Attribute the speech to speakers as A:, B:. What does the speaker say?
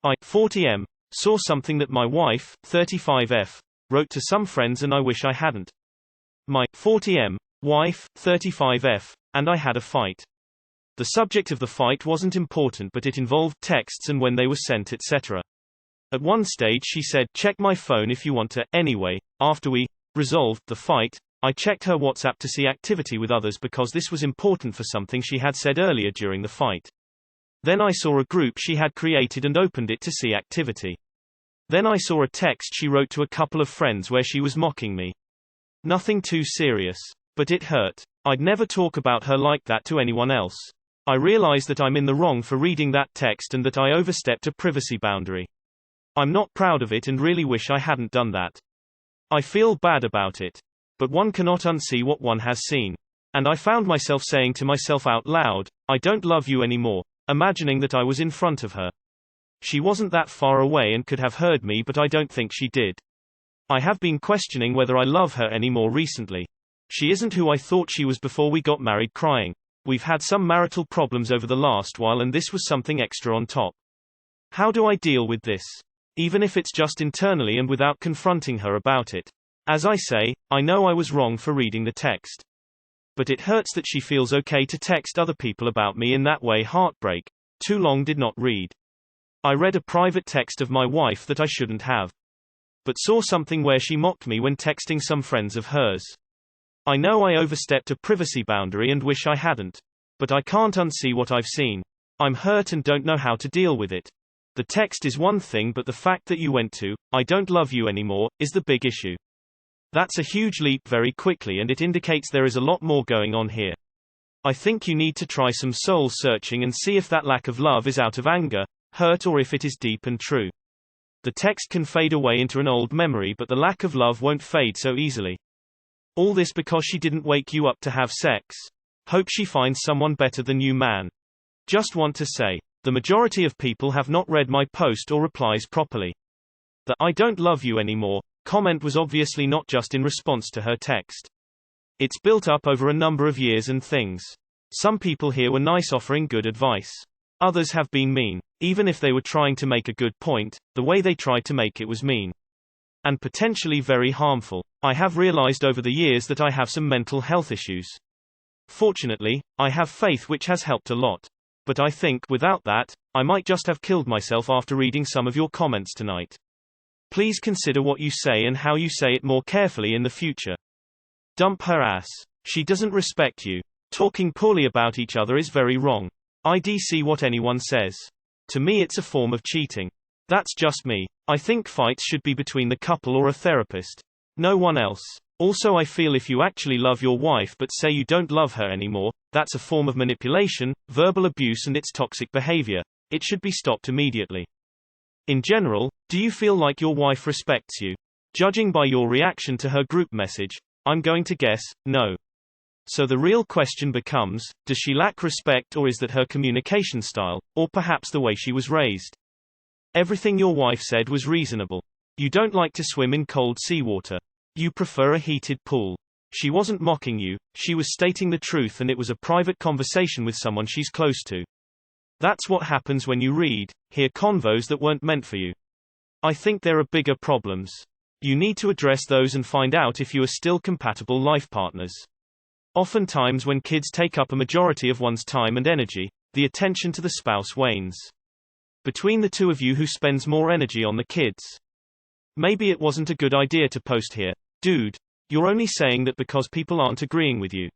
A: I, 40M, saw something that my wife, 35F, wrote to some friends and I wish I hadn't. My, 40M, wife, 35F, and I had a fight. The subject of the fight wasn't important but it involved texts and when they were sent etc. At one stage she said, check my phone if you want to. Anyway, after we resolved the fight, I checked her WhatsApp to see activity with others because this was important for something she had said earlier during the fight. Then I saw a group she had created and opened it to see activity. Then I saw a text she wrote to a couple of friends where she was mocking me. Nothing too serious. But it hurt. I'd never talk about her like that to anyone else. I realize that I'm in the wrong for reading that text and that I overstepped a privacy boundary. I'm not proud of it and really wish I hadn't done that. I feel bad about it. But one cannot unsee what one has seen. And I found myself saying to myself out loud, I don't love you anymore. Imagining that I was in front of her. She wasn't that far away and could have heard me but I don't think she did. I have been questioning whether I love her anymore recently. She isn't who I thought she was before we got married crying. We've had some marital problems over the last while and this was something extra on top. How do I deal with this? Even if it's just internally and without confronting her about it. As I say, I know I was wrong for reading the text. But it hurts that she feels okay to text other people about me in that way. Heartbreak. Too long did not read. I read a private text of my wife that I shouldn't have. But saw something where she mocked me when texting some friends of hers. I know I overstepped a privacy boundary and wish I hadn't. But I can't unsee what I've seen. I'm hurt and don't know how to deal with it. The text is one thing but the fact that you went to, I don't love you anymore, is the big issue. That's a huge leap very quickly and it indicates there is a lot more going on here. I think you need to try some soul searching and see if that lack of love is out of anger, hurt or if it is deep and true. The text can fade away into an old memory but the lack of love won't fade so easily. All this because she didn't wake you up to have sex? Hope she finds someone better than you, man. Just want to say, the majority of people have not read my post or replies properly. The I don't love you anymore comment was obviously not just in response to her text. It's built up over a number of years and things. Some people here were nice offering good advice. Others have been mean. Even if they were trying to make a good point, the way they tried to make it was mean. And potentially very harmful. I have realized over the years that I have some mental health issues. Fortunately, I have faith which has helped a lot. But I think, without that, I might just have killed myself after reading some of your comments tonight. Please consider what you say and how you say it more carefully in the future. Dump her ass. She doesn't respect you. Talking poorly about each other is very wrong. IDC what anyone says. To me it's a form of cheating. That's just me. I think fights should be between the couple or a therapist. No one else. Also I feel if you actually love your wife but say you don't love her anymore, that's a form of manipulation, verbal abuse and it's toxic behavior. It should be stopped immediately. In general, do you feel like your wife respects you? Judging by your reaction to her group message, I'm going to guess, no. So the real question becomes, does she lack respect or is that her communication style, or perhaps the way she was raised? Everything your wife said was reasonable. You don't like to swim in cold seawater. You prefer a heated pool. She wasn't mocking you, she was stating the truth and it was a private conversation with someone she's close to. That's what happens when you hear convos that weren't meant for you. I think there are bigger problems. You need to address those and find out if you are still compatible life partners. Oftentimes when kids take up a majority of one's time and energy, the attention to the spouse wanes. Between the two of you, who spends more energy on the kids? Maybe it wasn't a good idea to post here. Dude, you're only saying that because people aren't agreeing with you.